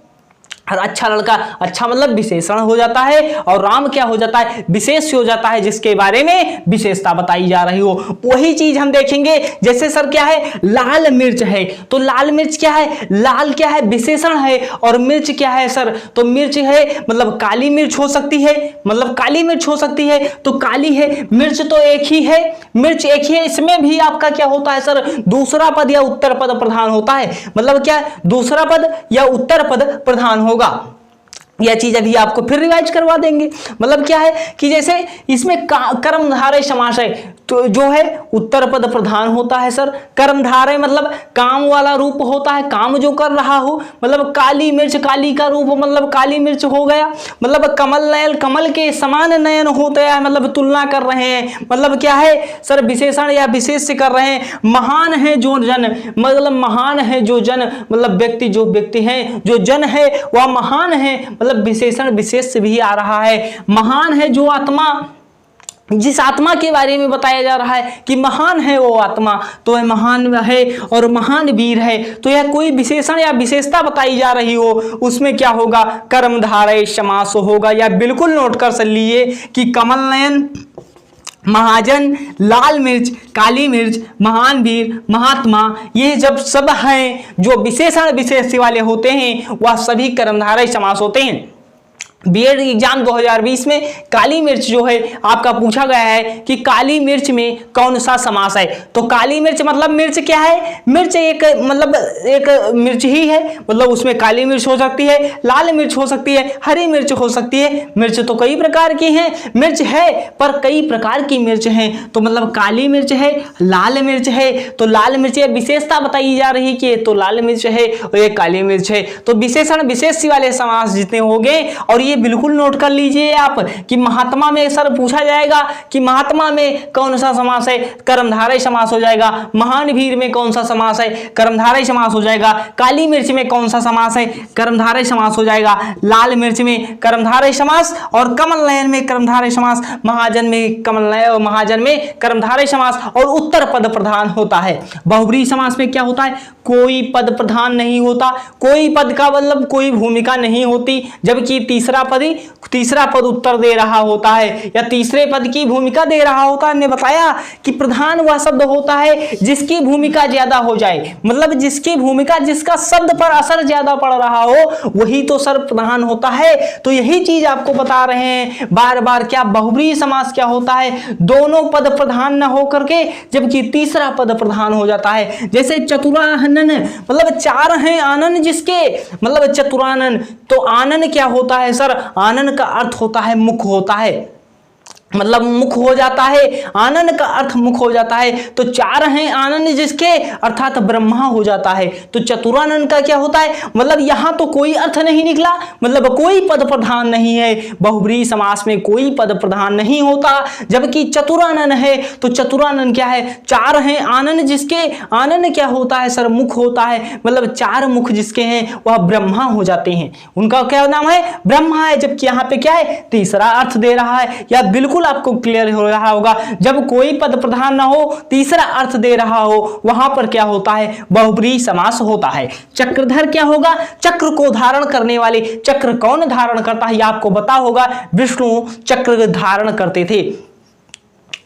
अच्छा लड़का, अच्छा मतलब विशेषण हो जाता है, और राम क्या हो जाता है, विशेष हो जाता है, जिसके बारे में विशेषता बताई जा रही हो। वही चीज हम देखेंगे। जैसे सर क्या है, लाल मिर्च है तो लाल मिर्च क्या है, लाल क्या है, विशेषण है, और मिर्च क्या है सर, तो मिर्च है मतलब काली मिर्च हो सकती है, मतलब काली मिर्च हो सकती है तो काली है। मिर्च तो एक ही है, मिर्च एक ही है। इसमें भी आपका क्या होता है सर, दूसरा पद या उत्तर पद प्रधान होता है। मतलब क्या, दूसरा पद या उत्तर पद प्रधान होगा। यह चीज अभी आपको फिर रिवाइज करवा देंगे। मतलब क्या है कि जैसे इसमें कर्मधारय समास है तो जो है उत्तर पद प्रधान होता है सर। कर्मधारय मतलब काम वाला रूप होता है, काम जो कर रहा हो। मतलब काली मिर्च, काली का रूप मतलब काली मिर्च हो गया। मतलब कमल नयन, कमल के समान नयन होता है, मतलब तुलना कर रहे हैं। मतलब क्या है सर, विशेषण या विशेष कर रहे हैं। महान है जो जन, मतलब महान है जो जन, मतलब व्यक्ति, जो व्यक्ति है, जो जन है वह महान है, मतलब विशेषण विशेष भी आ रहा है। महान है जो आत्मा, जिस आत्मा के बारे में बताया जा रहा है कि महान है वो आत्मा, तो वह महान है और महान वीर है, तो यह कोई विशेषण या विशेषता बताई जा रही हो, उसमें क्या होगा, कर्मधारय समास होगा। या बिल्कुल नोट कर लीजिए कि कमल नयन, महाजन, लाल मिर्च, काली मिर्च, महान वीर, महात्मा, ये जब सब हैं जो विशेषण विशेष वाले होते हैं वह सभी कर्मधारय समास होते हैं। बीएड एग्जाम 2020 में काली मिर्च जो है आपका पूछा गया है कि काली मिर्च में कौन सा समास है। तो काली मिर्च मतलब मिर्च क्या है, मिर्च एक मतलब एक मिर्च ही है, मतलब उसमें काली मिर्च हो सकती है, लाल मिर्च हो सकती है, हरी मिर्च हो सकती है। मिर्च तो कई प्रकार की हैं, मिर्च है पर कई प्रकार की मिर्च हैं, तो मतलब काली मिर्च है, लाल मिर्च है, तो लाल मिर्च या विशेषता बताई जा रही है कि तो लाल मिर्च है और ये काली मिर्च है। तो विशेषण विशेष वाले समास जितने होंगे, और ये बिल्कुल नोट कर लीजिए आप कि महात्मा में सर पूछा जाएगा कि महात्मा में कौन सा समास है, कर्मधारय समास हो जाएगा। महान वीर में कौन सा समास है, कर्मधारय समास हो जाएगा। काली मिर्च में कौन सा समास है, कर्मधारय समास हो जाएगा। लाल मिर्च में कर्मधारय समास और कमल नयन में कर्मधारय समास, महाजन में कमल नयन और महाजन में कर्मधारय समास और उत्तर पद प्रधान होता है। बहुब्रीहि समास में क्या होता है, कोई पद प्रधान नहीं होता, कोई पद का मतलब कोई भूमिका नहीं होती, जबकि तीसरा पद उत्तर दे रहा होता है या तीसरे पद की भूमिका दे रहा होता है। हमने बताया कि प्रधान वह शब्द होता है जिसकी भूमिका ज्यादा हो जाए, मतलब जिसकी भूमिका, जिसका शब्द पर असर ज्यादा पड़ रहा हो वही तो सर प्रधान होता है। तो यही चीज आपको बता रहे हैं बार बार, क्या बहुब्रीहि समास क्या होता है, दोनों पद प्रधान न होकर के जबकि तीसरा पद प्रधान हो जाता है। जैसे चतुरानन, मतलब चार हैं आनन जिसके, मतलब चतुरानन, तो आनन क्या होता है सर, आनन का अर्थ होता है मुख होता है, मतलब मुख हो जाता है, आनन का अर्थ मुख हो जाता है। तो चार हैं आनन जिसके अर्थात ब्रह्मा हो जाता है। तो चतुरानन का क्या होता है, मतलब यहां तो कोई अर्थ नहीं निकला, मतलब कोई पद प्रधान नहीं है। बहुब्रीहि समास में कोई पद प्रधान नहीं होता, जबकि चतुरानन है तो चतुरानन क्या है, चार हैं आनन जिसके, आनन क्या होता है सर, मुख होता है, मतलब चार मुख जिसके हैं वह ब्रह्मा हो जाते हैं, उनका क्या नाम है, ब्रह्मा है। जबकि यहाँ पे क्या है, तीसरा अर्थ दे रहा है। या बिल्कुल आपको क्लियर हो रहा होगा, जब कोई पद प्रधान ना हो, तीसरा अर्थ दे रहा हो, वहां पर क्या होता है, बहुब्रीहि समास होता है। चक्रधर क्या होगा, चक्र को धारण करने वाले, चक्र कौन धारण करता है, आपको पता होगा, विष्णु चक्र धारण करते थे।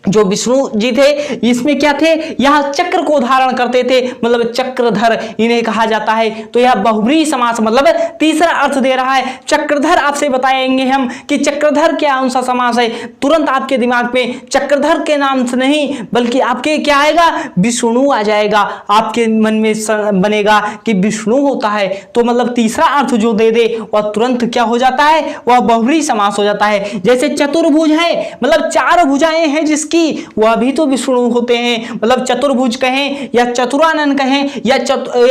जो विष्णु जी थे इसमें क्या थे, यह चक्र को धारण करते थे, मतलब चक्रधर इन्हें कहा जाता है। तो यह बहुब्रीहि समास मतलब तीसरा अर्थ दे रहा है। चक्रधर आपसे बताएंगे हम कि चक्रधर क्या कौन सा समास है, तुरंत आपके दिमाग में चक्रधर के नाम से नहीं बल्कि आपके क्या आएगा, विष्णु आ जाएगा, आपके मन में बनेगा कि विष्णु होता है। तो मतलब तीसरा अर्थ जो दे दे वह तुरंत क्या हो जाता है, वह बहुब्रीहि समास हो जाता है। जैसे चतुर्भुज है, मतलब चार भुजाएं हैं जिसकी, वह भी तो विष्णु होते हैं, मतलब चतुर्भुज कहें या चतुरानन कहें या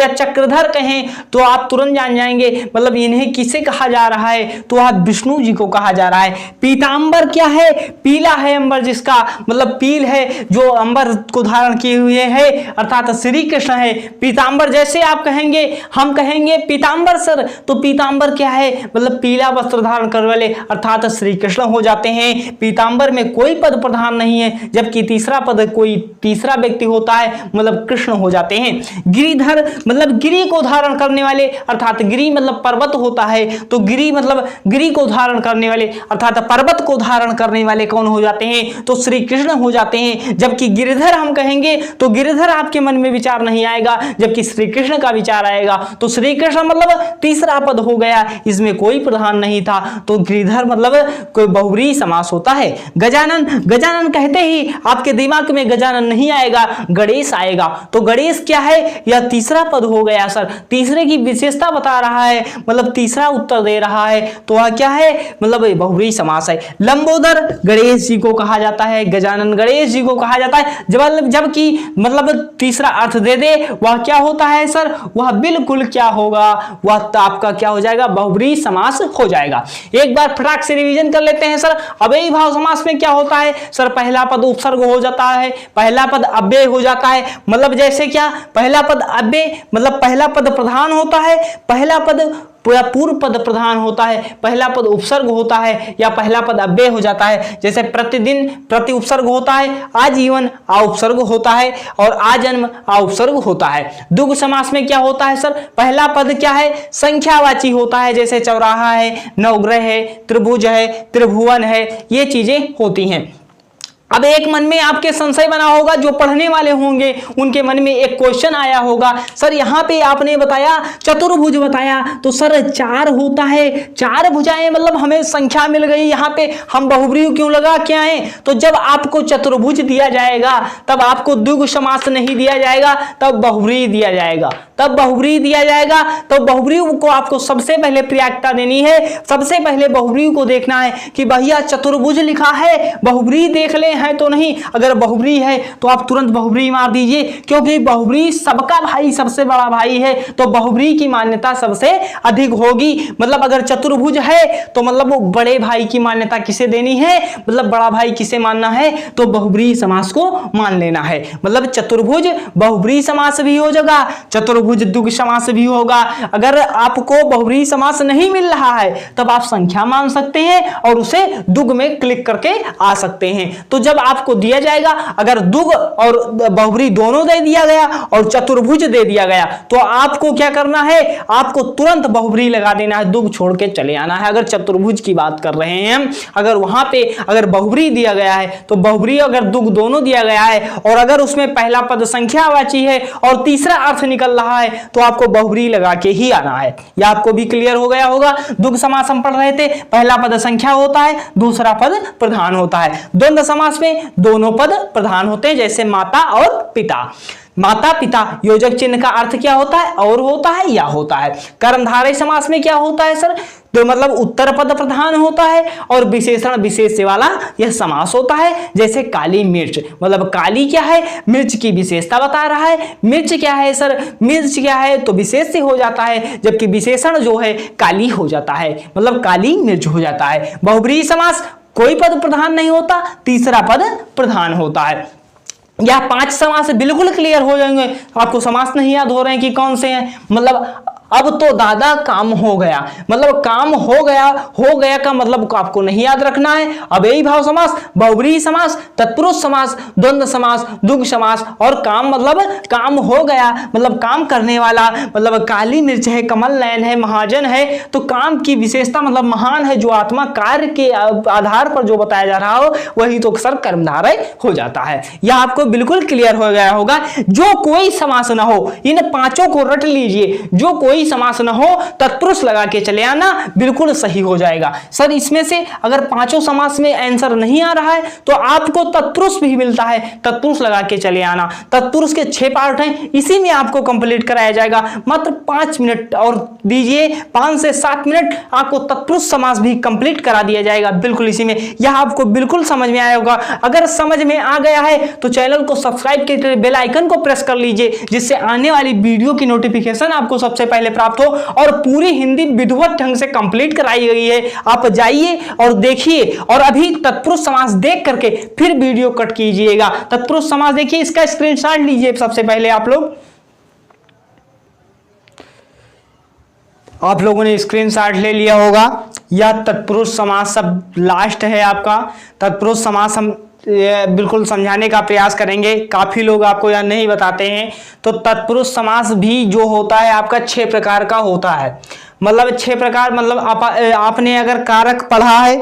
चक्रधर कहें तो आप तुरंत जान जाएंगे, मतलब इन्हें किसे कहा जा रहा है, तो आप विष्णु जी को कहा जा रहा है। पीतांबर क्या है, पीला है अंबर जिसका, मतलब पील है जो अंबर को धारण किए हुए है, अर्थात श्री कृष्ण है। पीतांबर जैसे आप कहेंगे, हम कहेंगे पीतांबर सर, तो पीतांबर क्या है, मतलब पीला वस्त्र धारण करने वाले, अर्थात श्री कृष्ण हो जाते हैं। पीतांबर में कोई पद प्रधान नहीं है, जबकि तीसरा पद कोई तीसरा व्यक्ति होता है, मतलब कृष्ण हो जाते हैं। गिरिधर मतलब गिरी को धारण करने वाले, अर्थात गिरी मतलब पर्वत होता है, तो गिरी मतलब गिरी को धारण करने वाले, अर्थात पर्वत को धारण करने वाले कौन हो जाते हैं, तो श्री कृष्ण हो जाते हैं। जबकि गिरिधर हम कहेंगे तो गिरिधर आपके मन में विचार नहीं आएगा, जबकि श्री कृष्ण का विचार आएगा। तो श्री कृष्ण मतलब तीसरा पद हो गया, इसमें कोई प्रधान नहीं था, तो गिरिधर मतलब कोई बहुब्रीहि समास होता है। गजानन, गजानन कहते ही आपके दिमाग में गजानन नहीं आएगा, गणेश आएगा। तो गणेश क्या है, यह तीसरा पद हो गया सर, तीसरे की विशेषता बता रहा है, मतलब तीसरा उत्तर दे रहा है, तो वह क्या है, मतलब बहुब्रीहि समास है। लंबोदर गणेश जी को कहा जाता है, गजानन गणेश जी को कहा जाता है। जबकि मतलब तीसरा अर्थ दे दे वह क्या होता है सर, वह बिल्कुल क्या होगा, वह तो आपका क्या हो जाएगा, बहुब्रीहि समास हो जाएगा। एक बार फटाक से रिवीजन कर लेते हैं सर। अव्ययी भाव समास में क्या होता है सर, पहला पद उपसर्ग हो जाता है, पहला पद अव्यय हो जाता है। मतलब जैसे क्या, पहला पद अव्यय मतलब पहला पद प्रधान होता है, पहला पद या पूर्व पद प्रधान होता है, पहला पद उपसर्ग होता है या पहला पद अव्यय हो जाता है। जैसे प्रतिदिन प्रति उपसर्ग होता है, आजीवन आ उपसर्ग होता है और आजन्म आ उपसर्ग होता है। द्विगु समास में क्या होता है सर, पहला पद क्या है, संख्यावाची होता है, जैसे चौराहा है, नवग्रह है, त्रिभुज है, त्रिभुवन है, ये चीजें होती हैं। अब एक मन में आपके संशय बना होगा, जो पढ़ने वाले होंगे उनके मन में एक क्वेश्चन आया होगा, सर यहाँ पे आपने बताया चतुर्भुज बताया, तो सर 4 होता है, 4 भुजाएं मतलब हमें संख्या मिल गई, यहाँ पे हम बहुब्रीहि क्यों लगा के आए? तो जब आपको चतुर्भुज दिया जाएगा तब आपको द्विगु समास नहीं दिया जाएगा, तब बहुब्रीहि दिया जाएगा, तब बहुब्रीहि दिया जाएगा। तो बहुब्रीहि को आपको सबसे पहले प्राथमिकता देनी है, सबसे पहले बहुब्रीहि को देखना है कि भैया चतुर्भुज लिखा है, बहुब्रीहि देख ले है तो नहीं, अगर बहुब्रीहि है तो आप तुरंत बहुब्रीहि मार दीजिए, क्योंकि बहुब्रीहि सबका भाई सबसे बड़ा भाई है, तो बहुब्रीहि की मान्यता सबसे अधिक होगी। मतलब अगर चतुर्भुज है तो मतलब वो बड़े भाई की मान्यता किसे देनी है, मतलब बड़ा भाई किसे मानना है, तो बहुब्रीहि समास को मान लेना है। मतलब चतुर्भुज बहुब्रीहि समास भी हो जाएगा, चतुर्भुज द्विगु समास भी होगा। अगर आपको बहुब्रीहि समास नहीं मिल रहा है तब आप संख्या मान सकते हैं और उसे द्विगु में क्लिक करके आ सकते हैं। तो जब आपको दिया जाएगा, अगर द्विगु और बहुब्रीहि दोनों दे दिया गया और चतुर्भुज दे दिया गया, तो आपको क्या करना है, आपको तुरंत बहुब्रीहि लगा देना है, द्विगु छोड़ के चले आना है। अगर चतुर्भुज की बात कर रहे हैं हम, अगर वहां पे अगर बहुब्रीहि दिया गया है तो बहुब्रीहि अगर द्विगु दोनों दिया गया है और अगर उसमें पहला पद संख्यावाची है और तीसरा अर्थ निकल रहा है तो आपको बहुब्रीहि लगा के ही आना है। यह आपको भी क्लियर हो गया होगा। द्विगु समास हम पढ़ रहे थे, पहला पद संख्या होता है, दूसरा पद प्रधान होता है। द्वंद्व समास में दोनों पद प्रधान होते हैं, जैसे माता और पिता। माता पिता योजक चिन्ह का अर्थ क्या होता है, और होता है या होता है। कर्मधारय समास में क्या होता है सर, तो मतलब उत्तर पद प्रधान होता है और विशेषण विशेष से वाला यह समास होता है। जैसे काली मिर्च, मतलब काली क्या है, मिर्च की विशेषता बता रहा है। मिर्च क्या है सर, मिर्च क्या है तो विशेष से हो जाता है, जबकि विशेषण जो है काली हो जाता है, मतलब काली मिर्च हो जाता है। बहुब्रीहि समास कोई पद प्रधान नहीं होता, तीसरा पद प्रधान होता है। यह 5 समास बिल्कुल क्लियर हो जाएंगे। आपको समास नहीं याद हो रहे हैं कि कौन से हैं, मतलब अब तो दादा काम हो गया, मतलब काम हो गया का मतलब आपको नहीं याद रखना है। अब यही भाव समास, बहुब्रीहि समास, तत्पुरुष समास, द्वंद्व समास, द्विगु समास और काम मतलब काम हो गया मतलब काम करने वाला, मतलब काली मिर्च है, कमल नयन है, महाजन है, तो काम की विशेषता मतलब महान है, जो आत्मा कार्य के आधार पर जो बताया जा रहा हो वही तो अक्सर कर्मधारय हो जाता है। यह आपको बिल्कुल क्लियर हो गया होगा। जो कोई समास ना हो, इन 5 को रट लीजिए, जो कोई समास न हो तत्पुरुष लगा के चले आना, बिल्कुल सही हो जाएगा। सर इसमें से अगर 5 समास में आंसर नहीं आ रहा है तो आपको तत्पुरुष भी मिलता है, तत्पुरुष लगा के चले आना। तत्पुरुष के 6 पार्ट हैं, इसी में आपको कंप्लीट कराया जाएगा। मात्र 5 मिनट और दीजिए, 5 से 7 मिनट आपको तत्पुरुष समास भी कंप्लीट करा दिया जाएगा, बिल्कुल इसी में। यह आपको बिल्कुल समझ में आया होगा। अगर समझ में आ गया है तो चैनल को सब्सक्राइब करके बेल आइकन को प्रेस कर लीजिए, जिससे आने वाली वीडियो की नोटिफिकेशन आपको सबसे पहले प्राप्त हो। और पूरी हिंदी विधिवत ढंग से कंप्लीट कराई गई है, आप जाइए और देखिए। और अभी तत्पुरुष समास देख करके फिर वीडियो कट कीजिएगा। तत्पुरुष समास देखिए, इसका स्क्रीनशॉट लीजिए सबसे पहले। आप लोगों ने स्क्रीनशॉट ले लिया होगा। यह तत्पुरुष समास सब लास्ट है आपका। तत्पुरुष समास हम बिल्कुल समझाने का प्रयास करेंगे, काफी लोग आपको यह नहीं बताते हैं। तो तत्पुरुष समास भी जो होता है आपका 6 प्रकार का होता है, मतलब 6 प्रकार, मतलब आपने अगर कारक पढ़ा है,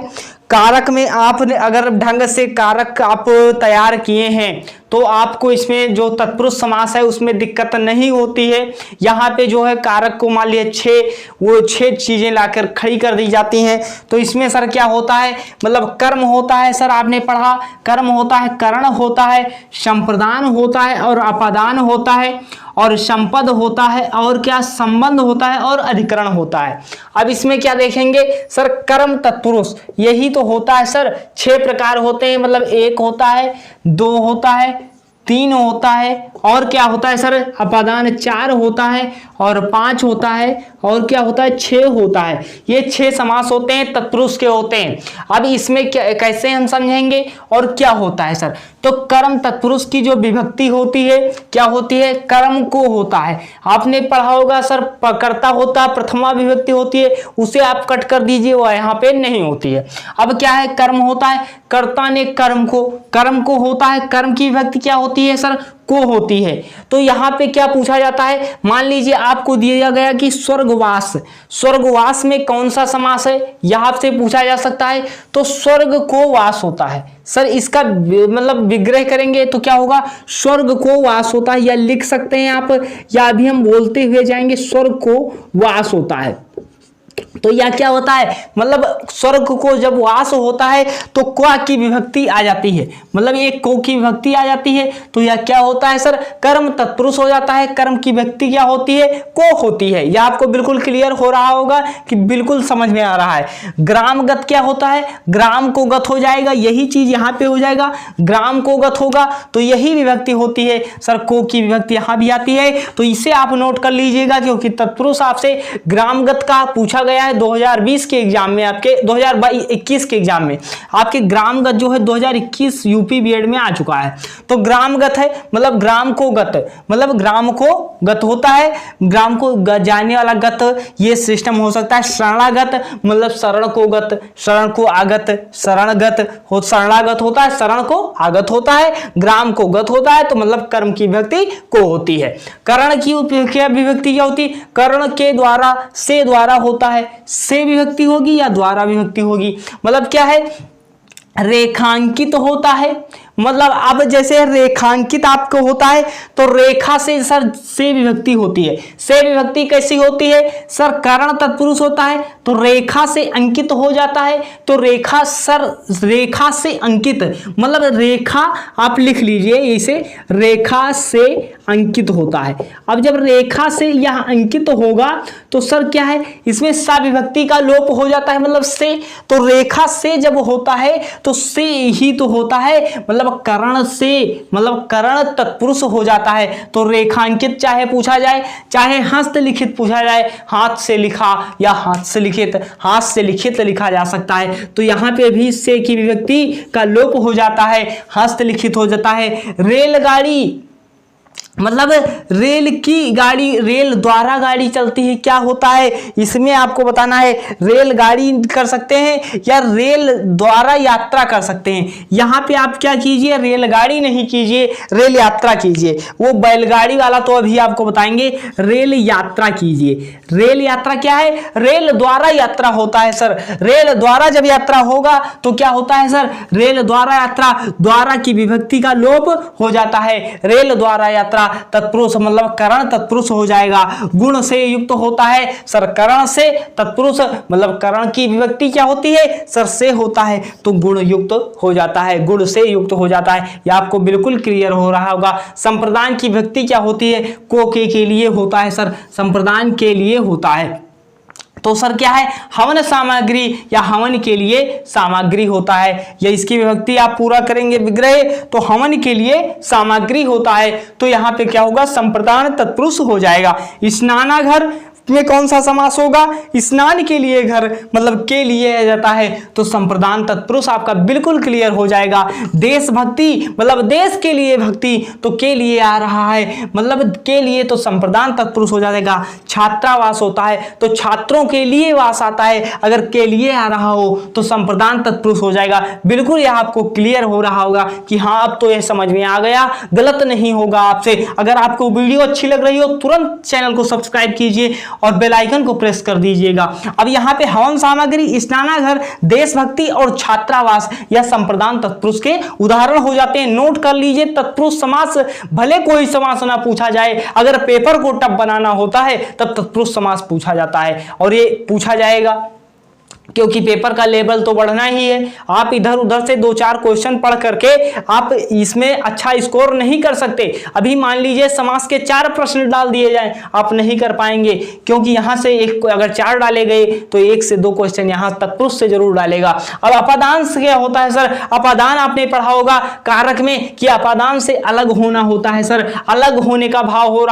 कारक में आपने अगर ढंग से कारक आप तैयार किए हैं तो आपको इसमें जो तत्पुरुष समास है उसमें दिक्कत नहीं होती है। यहाँ पे जो है कारक को मान लिया 6 चीजें लाकर खड़ी कर दी जाती हैं। तो इसमें सर क्या होता है, मतलब कर्म होता है, सर आपने पढ़ा, कर्म होता है, करण होता है, संप्रदान होता है और अपादान होता है, और संपद होता है, और क्या संबंध होता है, और अधिकरण होता है। अब इसमें क्या देखेंगे सर, कर्म तत्पुरुष यही तो होता है सर। 6 प्रकार होते हैं, मतलब 1 होता है, 2 होता है, 3 होता है, और क्या होता है सर अपादान 4 होता है, और 5 होता है, और क्या होता है 6 होता है। ये 6 समास होते हैं, तत्पुरुष के होते हैं। अब इसमें क्या कैसे हम समझेंगे और क्या होता है सर, तो कर्म तत्पुरुष की जो विभक्ति होती है क्या होती है, कर्म को होता है। आपने पढ़ा होगा सर कर्ता होता है, प्रथमा विभक्ति होती है, उसे आप कट कर दीजिए, वो यहाँ पे नहीं होती है। अब क्या है, कर्म होता है, कर्ता ने कर्म को होता है, कर्म की विभक्ति क्या होती है सर, को होती है। तो यहाँ पे क्या पूछा जाता है, मान लीजिए आपको दिया गया कि स्वर्गवास, स्वर्गवास में कौन सा समास है, यहाँ से पूछा जा सकता है। तो स्वर्ग को वास होता है सर, इसका मतलब विग्रह करेंगे तो क्या होगा, स्वर्ग को वास होता है, या लिख सकते हैं आप, या अभी हम बोलते हुए जाएंगे स्वर्ग को वास होता है। तो यह क्या होता है, मतलब स्वर्ग को जब वास होता है तो क्वा की विभक्ति आ जाती है, मतलब एक को की विभक्ति आ जाती है, तो यह क्या होता है सर, कर्म तत्पुरुष हो जाता है। कर्म की विभक्ति क्या होती है, को होती है। यह आपको बिल्कुल क्लियर हो रहा होगा कि बिल्कुल समझ में आ रहा है। ग्रामगत क्या होता है, ग्राम को गत हो जाएगा, यही चीज यहाँ पे हो जाएगा, ग्राम को गत होगा, तो यही विभक्ति होती है सर, को की विभक्ति यहाँ भी आती है। तो इसे आप नोट कर लीजिएगा, क्योंकि तत्पुरुष आपसे ग्रामगत का पूछा गया है 2020 के एग्जाम में, आपके 2021 के एग्जाम में आपके ग्रामगत जो है 2021 यूपी बीएड में आ चुका है। तो ग्रामगत है मतलब ग्राम को गत, मतलब ग्राम को गत होता है, ग्राम को जाने वाला गत, ये सिस्टम हो सकता है। शरणागत मतलब शरण को गत, शरण को आगत, शरणगत हो, शरणागत होता है, शरण को आगत होता है, ग्राम को गत होता है, तो मतलब कर्म की विभक्ति को होती है। करण की विभक्ति क्या होती है, करण के द्वारा, से द्वारा होता है, से विभक्ति होगी या द्वारा विभक्ति होगी, मतलब क्या है, रेखांकित होता है। मतलब अब जैसे रेखांकित आपको होता है तो रेखा से सर से विभक्ति होती है। से विभक्ति कैसी होती है सर, करण तत्पुरुष होता है तो रेखा से अंकित हो जाता है, तो रेखा सर रेखा से अंकित, मतलब रेखा आप लिख लीजिए इसे, रेखा से अंकित होता है। अब जब रेखा से यह अंकित होगा तो सर क्या है, इसमें सा विभक्ति का लोप हो जाता है, मतलब से, तो रेखा से जब होता है तो से ही तो होता है, मतलब करण से, मतलब करण तत्पुरुष हो जाता है। तो रेखांकित चाहे पूछा जाए, चाहे हस्तलिखित पूछा जाए, हाथ से लिखा या हाथ से लिखित, हाथ से लिखित लिखा जा सकता है, तो यहाँ पे भी से की विभक्ति का लोप हो जाता है, हस्तलिखित हो जाता है। रेलगाड़ी मतलब रेल की गाड़ी, रेल द्वारा गाड़ी चलती है, क्या होता है इसमें आपको बताना है, रेलगाड़ी कर सकते हैं या रेल द्वारा यात्रा कर सकते हैं। यहाँ पे आप क्या कीजिए, रेलगाड़ी नहीं कीजिए, रेल यात्रा कीजिए। वो बैलगाड़ी वाला तो अभी आपको बताएंगे, रेल यात्रा कीजिए। रेल यात्रा क्या है, रेल द्वारा यात्रा होता है सर, रेल द्वारा जब यात्रा होगा तो क्या होता है सर, रेल द्वारा यात्रा, द्वारा की विभक्ति का लोप हो जाता है, रेल द्वारा यात्रा तत्पुरुष मतलब करण तत्पुरुष हो जाएगा। गुण से युक्त होता है सर, करण से तत्पुरुष मतलब करण की विभक्ति क्या होती है सर, से होता है, तो गुण युक्त हो जाता है, गुण से युक्त हो जाता है। यह आपको बिल्कुल क्लियर हो रहा होगा। संप्रदान की विभक्ति क्या होती है, को के लिए होता है सर, संप्रदान के लिए होता है। तो सर क्या है, हवन सामग्री या हवन के लिए सामग्री होता है, या इसकी विभक्ति आप पूरा करेंगे विग्रह तो हवन के लिए सामग्री होता है, तो यहाँ पे क्या होगा, संप्रदान तत्पुरुष हो जाएगा। स्नानाघर में कौन सा समास होगा, स्नान के लिए घर मतलब के लिए आ जाता है, तो संप्रदान तत्पुरुष आपका बिल्कुल क्लियर हो जाएगा। देशभक्ति मतलब देश के लिए भक्ति, तो के लिए आ रहा है, मतलब के लिए तो संप्रदान तत्पुरुष हो जाएगा। छात्रावास होता है तो छात्रों के लिए वास आता है, अगर के लिए आ रहा हो तो संप्रदान तत्पुरुष हो जाएगा। बिल्कुल यह आपको क्लियर हो रहा होगा कि हाँ अब तो यह समझ में आ गया, गलत नहीं होगा आपसे। अगर आपको वीडियो अच्छी लग रही हो तुरंत चैनल को सब्सक्राइब कीजिए और बेल आइकन को प्रेस कर दीजिएगा। अब यहाँ पे हवन सामग्री, स्नानाघर, देशभक्ति और छात्रावास या संप्रदान तत्पुरुष के उदाहरण हो जाते हैं। नोट कर लीजिए, तत्पुरुष समास भले कोई समास ना पूछा जाए, अगर पेपर को टफ बनाना होता है तब तत्पुरुष समास पूछा जाता है और ये पूछा जाएगा। क्योंकि पेपर का लेवल तो बढ़ना ही है। आप इधर उधर से 2-4 क्वेश्चन पढ़ करके आप इसमें अच्छा स्कोर नहीं कर सकते। अभी मान लीजिए समास के 4 प्रश्न डाल दिए जाएं, आप नहीं कर पाएंगे, क्योंकि यहां से एक अगर 4 डाले गए तो 1 से 2 क्वेश्चन यहां तत्पुरुष से जरूर डालेगा। अब अपादान से क्या होता है सर? अपादान आपने पढ़ा होगा कारक में कि अपादान से अलग होना होता है सर। अलग होने का भाव हो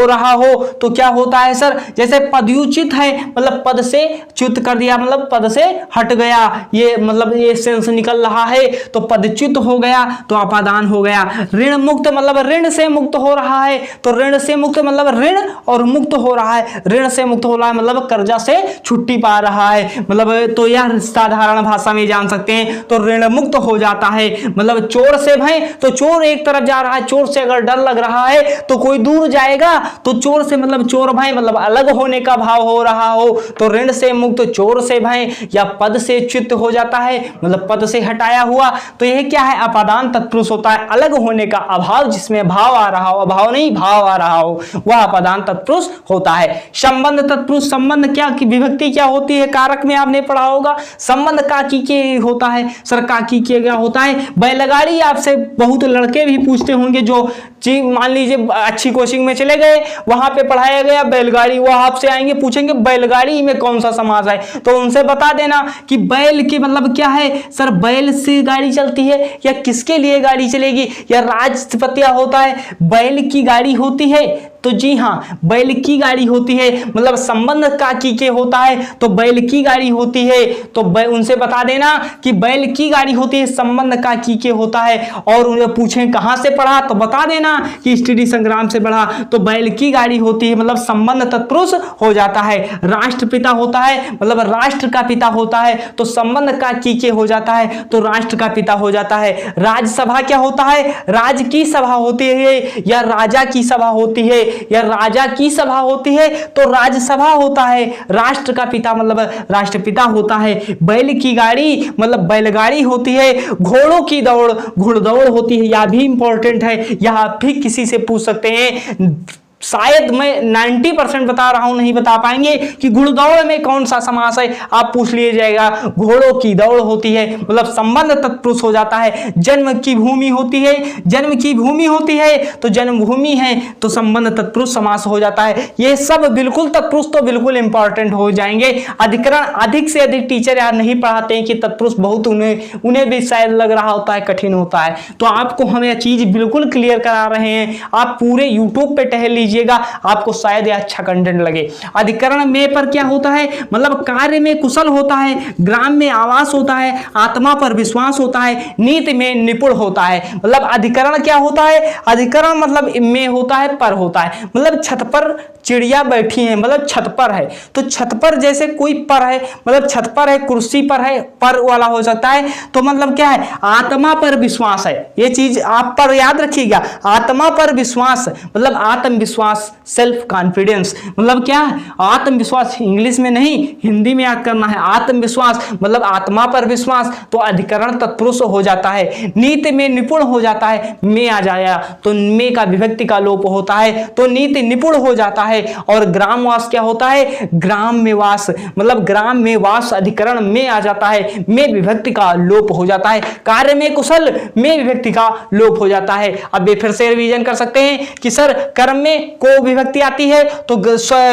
रहा हो तो क्या होता है सर? जैसे पदयुचित है, मतलब पद से च्युत कर दिया, मतलब पद से हट गया, ये मतलब ये सेंस निकल रहा है तो पदच्युत हो गया तो अपादान हो गया। ऋण मुक्त मतलब ऋण से मुक्त हो रहा है तो ऋण से मुक्त मतलब ऋण और मुक्त हो रहा है, ऋण से मुक्त हो रहा है मतलब कर्जा से छुट्टी पा रहा है, मतलब तो यह साधारण भाषा में जान सकते हैं। तो ऋण मुक्त हो जाता है। मतलब चोर से भय तो चोर एक तरफ जा रहा है, चोर से अगर डर लग रहा है तो कोई दूर जाएगा, तो चोर से मतलब चोर भय मतलब अलग होने का भाव हो रहा हो तो ऋण से मुक्त चोर से भय या पद से च्युत हो जाता है, मतलब पद से हटाया हुआ। तो यह क्या है? अपादान तत्पुरुष होता है। अलग होने का अभाव, जिसमें भाव आ रहा हो, अभाव नहीं भाव आ रहा हो, वह अपादान तत्पुरुष होता है। संबंध तत्पुरुष, संबंध क्या की विभक्ति क्या होती है? कारक में आपने पढ़ा होगा। संबंध काकी के होता है सर, काकी के क्या होता है? बैलगाड़ी आपसे बहुत लड़के भी पूछते होंगे, जो मान लीजिए अच्छी कोचिंग में चले गए, वहां पे पढ़ाया गया बैलगाड़ी, वो आपसे आएंगे पूछेंगे बैलगाड़ी में कौन सा समास है, तो उनसे बता देना कि बैल की मतलब क्या है सर? बैल से गाड़ी चलती है या किसके लिए गाड़ी चलेगी? या राजपत्या होता है, बैल की गाड़ी होती है, तो जी हाँ बैल की गाड़ी होती है। मतलब संबंध काकी के होता है तो बैल की गाड़ी होती है, तो उनसे बता देना कि बैल की गाड़ी होती है, संबंध काकी के होता है। और उन्हें पूछें कहां से पढ़ा तो बता देना कि स्टडी संग्राम से पढ़ा, तो बैल की गाड़ी होती है, मतलब संबंध तत्पुरुष हो जाता है। राष्ट्रपिता होता है, मतलब राष्ट्र का पिता होता है, तो संबंध काकी के हो जाता है, तो राष्ट्र का पिता हो जाता है। राज्यसभा क्या होता है? राज की सभा होती है या राजा की सभा होती है, या राजा की सभा होती है तो राज्यसभा होता है। राष्ट्र का पिता मतलब राष्ट्रपिता होता है। बैल की गाड़ी मतलब बैलगाड़ी होती है। घोड़ों की दौड़ घुड़दौड़ होती है, यह भी इंपॉर्टेंट है, यह भी किसी से पूछ सकते हैं। शायद मैं 90% बता रहा हूं, नहीं बता पाएंगे कि घुड़दौड़ में कौन सा समास है, आप पूछ लिए जाएगा। घोड़ों की दौड़ होती है, मतलब संबंध तत्पुरुष हो जाता है। जन्म की भूमि होती है, जन्म की भूमि होती है तो जन्मभूमि है तो संबंध तत्पुरुष समास हो जाता है। ये सब बिल्कुल तत्पुरुष तो बिल्कुल इंपॉर्टेंट हो जाएंगे। अधिकरण अधिक से अधिक टीचर यार नहीं पढ़ाते हैं कि तत्पुरुष बहुत उन्हें भी शायद लग रहा होता है कठिन होता है, तो आपको हम यह चीज बिल्कुल क्लियर करा रहे हैं। आप पूरे यूट्यूब पे टहल लीजिए, आपको शायद यह अच्छा कंटेंट लगे। अधिकरण में पर क्या होता है? मतलब कार्य में कुशल होता है, ग्राम में आवास होता है, आत्मा पर विश्वास होता है, नीति में निपुण होता है। मतलब अधिकरण क्या होता है? अधिकरण मतलब में होता है, पर होता है, मतलब छत पर चिड़िया बैठी है, मतलब छत पर है, तो छत पर जैसे कोई पर है, मतलब छत पर है, कुर्सी पर है, पर वाला हो सकता है। तो मतलब क्या है? आत्मा पर विश्वास है, ये चीज आप पर याद रखिएगा। आत्मा पर विश्वास मतलब आत्मविश्वास, सेल्फ कॉन्फिडेंस, मतलब क्या है? आत्मविश्वास। इंग्लिश में नहीं, हिंदी में याद करना है। आत्मविश्वास मतलब आत्मा पर विश्वास, तो अधिकरण तत्पुरुष हो जाता है। नीति में निपुण हो जाता है, में आ जाया तो में का विभक्ति का लोप होता है, तो नीति निपुण हो जाता है। और ग्रामवास क्या होता है? ग्राम में वास, मतलब ग्राम में वास अधिकरण में आ जाता है, में विभक्ति का लोप हो जाता है। कार्य में कुशल, में विभक्ति का लोप हो जाता है। अब फिर से रिवीजन कर सकते हैं कि सर कर्म में को विभक्ति आती है तो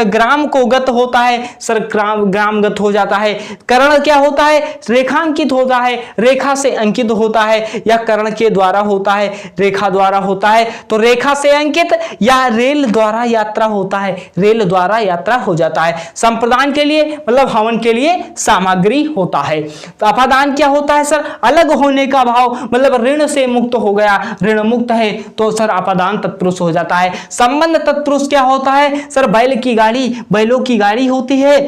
ग्राम को गत होता है, सर ग्रामगत हो जाता है। कर्ण क्या होता है? रेखांकित होता है, रेखा से अंकित होता है, या कर्ण के द्वारा होता है, रेखा द्वारा होता है, तो रेखा से अंकित या रेल द्वारा यात्रा होता है, रेल द्वारा यात्रा हो जाता है। संप्रदान के लिए मतलब हवन के लिए सामग्री होता है। तो अपादान क्या होता है सर? अलग होने का भाव, मतलब ऋण से मुक्त हो गया, ऋण मुक्त है तो सर अपादान तत्पुरुष हो जाता है। संबंध तत्पुरुष क्या होता है सर? बैल की गाड़ी, बैलों की गाड़ी होती है,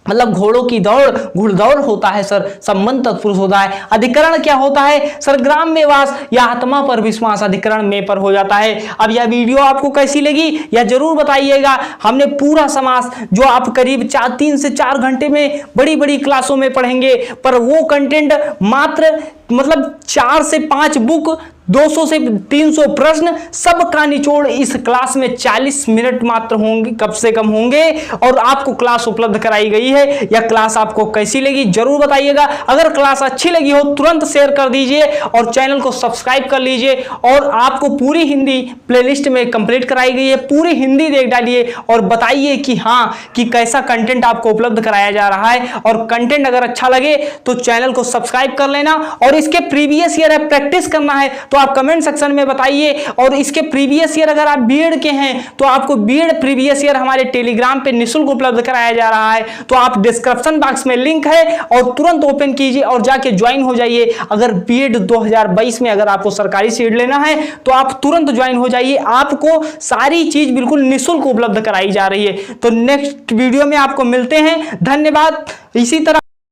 मतलब घोड़ों की दौड़ घुड़दौड़ होता है सर, संबंध तत्पुरुष होता है। अधिकरण क्या होता है सर? ग्राम में वास या आत्मा पर विश्वास, अधिकरण में पर हो जाता है। अब यह वीडियो आपको कैसी लगी यह जरूर बताइएगा। हमने पूरा समास जो आप करीब 3 से 4 घंटे में बड़ी बड़ी क्लासों में पढ़ेंगे, पर वो कंटेंट मात्र मतलब 4 से 5 बुक, 200 से 300 प्रश्न, सबका निचोड़ इस क्लास में 40 मिनट मात्र होंगे, कम से कम होंगे, और आपको क्लास उपलब्ध कराई गई है। यह क्लास आपको कैसी लगी जरूर बताइएगा। अगर क्लास अच्छी लगी हो तुरंत शेयर कर दीजिए और चैनल को सब्सक्राइब कर लीजिए। और आपको पूरी हिंदी प्लेलिस्ट में कंप्लीट कराई गई है, पूरी हिंदी देख डालिए और बताइए कि हाँ कि कैसा कंटेंट आपको उपलब्ध कराया जा रहा है। और कंटेंट अगर अच्छा लगे तो चैनल को सब्सक्राइब कर लेना, और इसके प्रीवियस ईयर प्रैक्टिस करना है तो आप कमेंट सेक्शन में बताइए। और इसके प्रीवियस ईयर अगर आप बीएड के हैं तो आपको बीएड प्रीवियस ईयर हमारे टेलीग्राम पे निःशुल्क उपलब्ध कराया जा रहा है, तो आप डिस्क्रिप्शन बॉक्स में लिंक है और तुरंत ओपन कीजिए और जाके ज्वाइन हो जाइए। अगर बीएड 2022 में अगर आपको सरकारी सीट लेना है तो आप तुरंत ज्वाइन हो जाइए, आपको सारी चीज बिल्कुल निःशुल्क उपलब्ध कराई जा रही है। तो नेक्स्ट वीडियो में आपको मिलते हैं, धन्यवाद। इसी तरह